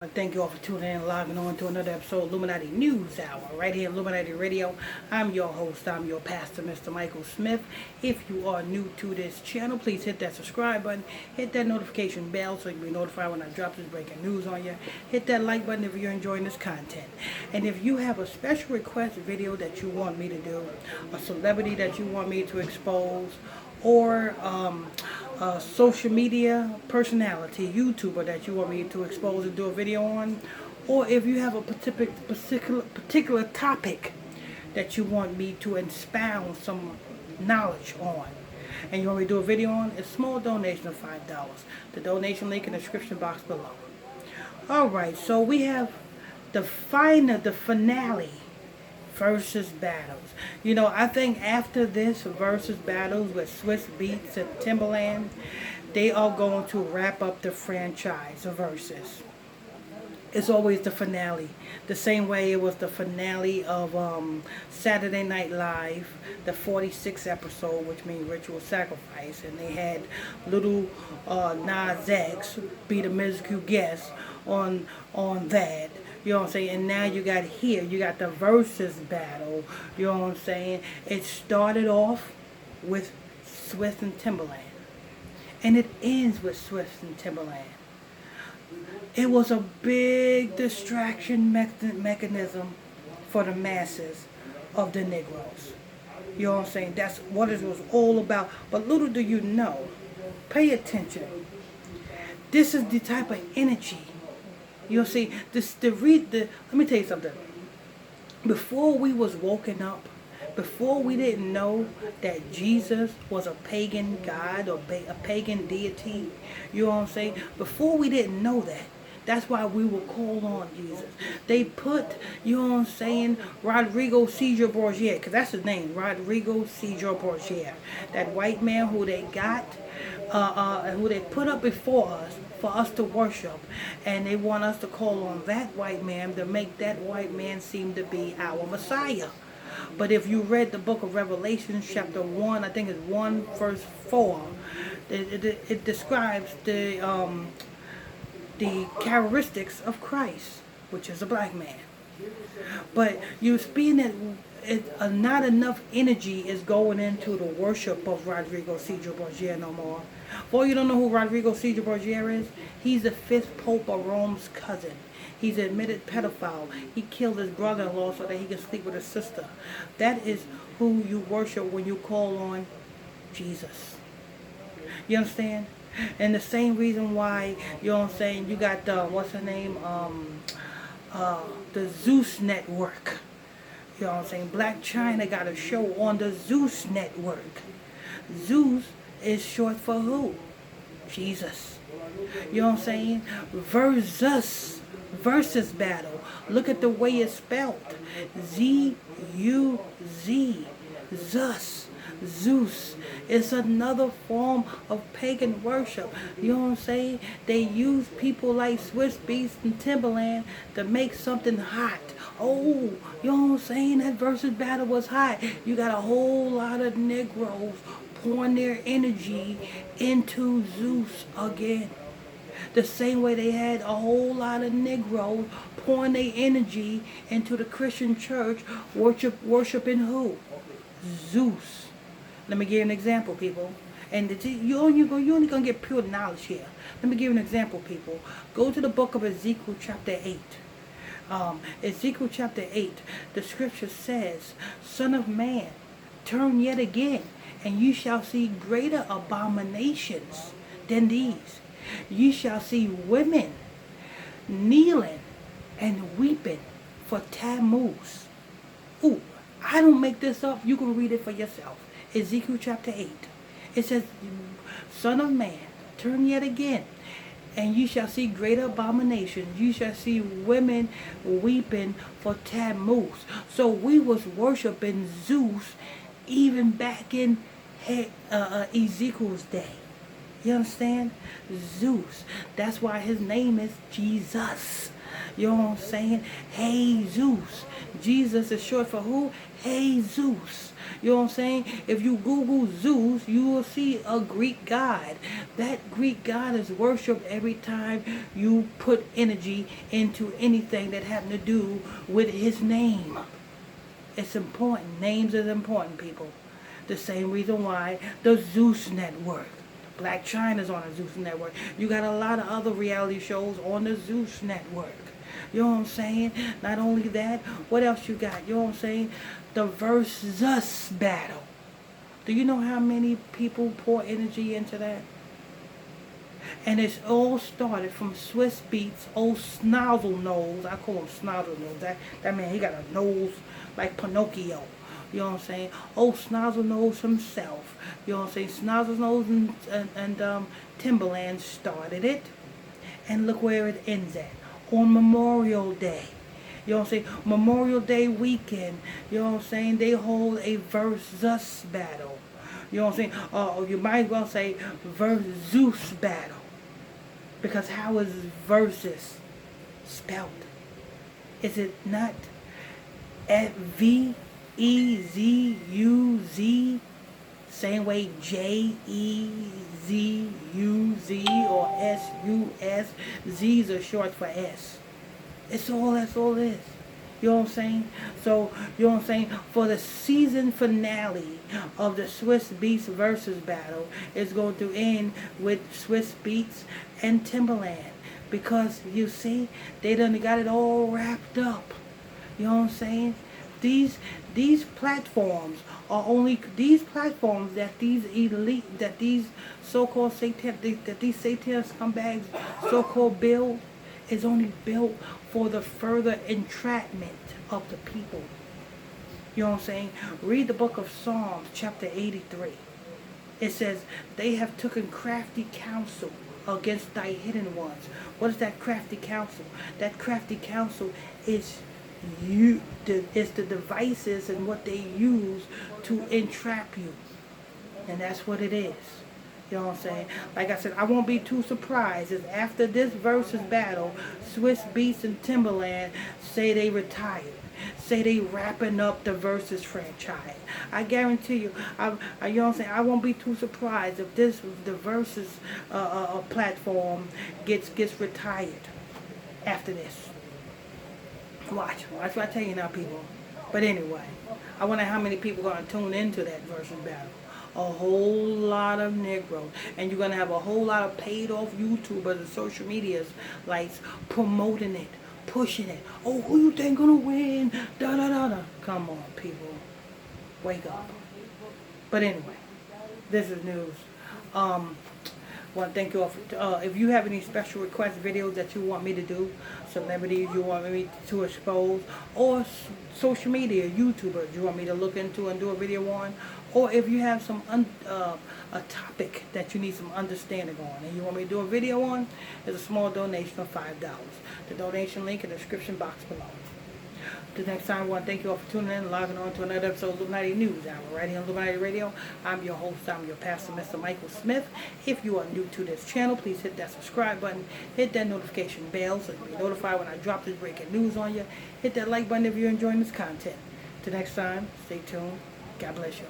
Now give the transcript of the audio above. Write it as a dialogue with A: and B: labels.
A: Thank you all for tuning in and logging on to another episode of Illuminati News Hour right here on Illuminati Radio. I'm your host, I'm your pastor, Mr. Michael Smith. If you are new to this channel, please hit that subscribe button, hit that notification bell so you'll be notified when I drop this breaking news on you. Hit that like button if you're enjoying this content. And if you have a special request video that you want me to do, a celebrity that you want me to expose, or a social media personality, YouTuber that you want me to expose and do a video on, or if you have a particular topic that you want me to expound some knowledge on, and you want me to do a video on, it's a small donation of $5. The donation link in the description box below. Alright, so we have the finale versus battles. You know, I think after this versus battles with Swizz, Beatz, and Timberland, they are going to wrap up the franchise of versus. It's always the finale. The same way it was the finale of Saturday Night Live, the 46th episode, which means Ritual Sacrifice, and they had little Nas X be the musical guest on that. You know what I'm saying? And now you got the versus battle. You know what I'm saying? It started off with Swizz and Timberland. And it ends with Swizz and Timberland. It was a big distraction mechanism for the masses of the Negroes. You know what I'm saying? That's what it was all about. But little do you know, pay attention. This is the type of energy. You'll see, let me tell you something. Before we was woken up, before we didn't know that Jesus was a pagan god or a pagan deity, you know what I'm saying? Before we didn't know that, that's why we will call on Jesus. They put, you know what I'm saying, Rodrigo Cesar Borgia, because that's his name, Rodrigo Cesar Borgia. That white man who they got, who they put up before us, for us to worship, and they want us to call on that white man to make that white man seem to be our Messiah. But if you read the book of Revelation, chapter 1, I think it's 1 verse 4, it describes the characteristics of Christ, which is a black man. But you seeing that not enough energy is going into the worship of Rodrigo Cesar Borgia no more. Boy, you don't know who Rodrigo Cesar Borgia is? He's the 5th Pope of Rome's cousin. He's an admitted pedophile. He killed his brother-in-law so that he can sleep with his sister. That is who you worship when you call on Jesus. You understand? And the same reason why, you know what I'm saying, you got what's her name? The Zeus Network. You know what I'm saying? Black China got a show on the Zeus Network. Zeus is short for who? Jesus. You know what I'm saying? Versus battle. Look at the way it's spelled. Z-U-Z. Zeus. Zeus. It's another form of pagan worship. You know what I'm saying? They use people like Swizz, Beatz, and Timberland to make something hot. Oh, you know what I'm saying? That versus battle was hot. You got a whole lot of Negroes pouring their energy into Zeus again. The same way they had a whole lot of Negroes pouring their energy into the Christian church, worshiping who? Zeus. Let me give you an example, people. And you're only going to get pure knowledge here. Let me give you an example, people. Go to the book of Ezekiel chapter 8. Ezekiel chapter 8, the scripture says, Son of man, turn yet again, and you shall see greater abominations than these. You shall see women kneeling and weeping for Tammuz. Ooh, I don't make this up. You can read it for yourself. Ezekiel chapter 8. It says, Son of man, turn yet again, and you shall see greater abominations. You shall see women weeping for Tammuz. So we was worshiping Zeus even back in Ezekiel's day. You understand? Zeus. That's why his name is Jesus. You know what I'm saying? Jesus. Jesus is short for who? Jesus. You know what I'm saying? If you Google Zeus, you will see a Greek god. That Greek god is worshipped every time you put energy into anything that having to do with his name. It's important. Names is important, people. The same reason why the Zeus Network. Black China's on the Zeus Network. You got a lot of other reality shows on the Zeus Network. You know what I'm saying? Not only that, what else you got? You know what I'm saying? The Versus battle. Do you know how many people pour energy into that? And it's all started from Swizz Beatz, old Snozzle Nose. I call him Snozzle Nose. That man, he got a nose like Pinocchio. You know what I'm saying? Old Snozzle Nose himself. You know what I'm saying? Snozzle Nose and Timberland started it. And look where it ends at. On Memorial Day. You know what I'm saying? Memorial Day weekend. You know what I'm saying? They hold a versus battle. You know what I'm saying? You might as well say versus battle. Because how is versus spelled? Is it not VEZUZ? Same way JEZUZ or SUS. Z's are short for S. That's all it is. You know what I'm saying? So, you know what I'm saying? For the season finale of the Swizz Beatz versus battle, it's going to end with Swizz Beatz and Timberland. Because, you see, they done got it all wrapped up. You know what I'm saying? These platforms are only, these platforms that these elite, that these so-called that these satanic scumbags so-called build, is only built for the further entrapment of the people. You know what I'm saying? Read the book of Psalms, chapter 83. It says, they have taken crafty counsel against thy hidden ones. What is that crafty counsel? That crafty counsel is it's the devices and what they use to entrap you. And that's what it is. You know what I'm saying? Like I said, I won't be too surprised if after this versus battle, Swizz Beatz and Timberland say they retired. Say they wrapping up the versus franchise. I guarantee you, you know what I'm saying? I won't be too surprised if the versus platform gets retired after this. Watch what I tell you now, people. But anyway, I wonder how many people are going to tune into that versus battle. A whole lot of Negroes. And you're going to have a whole lot of paid off YouTubers and social medias like promoting it, pushing it. Oh, who you think going to win? Da da da da. Come on, people. Wake up. But anyway, this is news. Want to thank you all for, if you have any special request videos that you want me to do, celebrities you want me to expose, or social media YouTubers you want me to look into and do a video on, or if you have some a topic that you need some understanding on and you want me to do a video on, there's a small donation of $5. The donation link in the description box below. Till next time, I want to thank you all for tuning in and logging on to another episode of Illuminati News Hour right here on Illuminati Radio. I'm your host, I'm your pastor, Mr. Michael Smith. If you are new to this channel, please hit that subscribe button, hit that notification bell so you'll be notified when I drop this breaking news on you. Hit that like button if you're enjoying this content. Till next time, stay tuned. God bless you.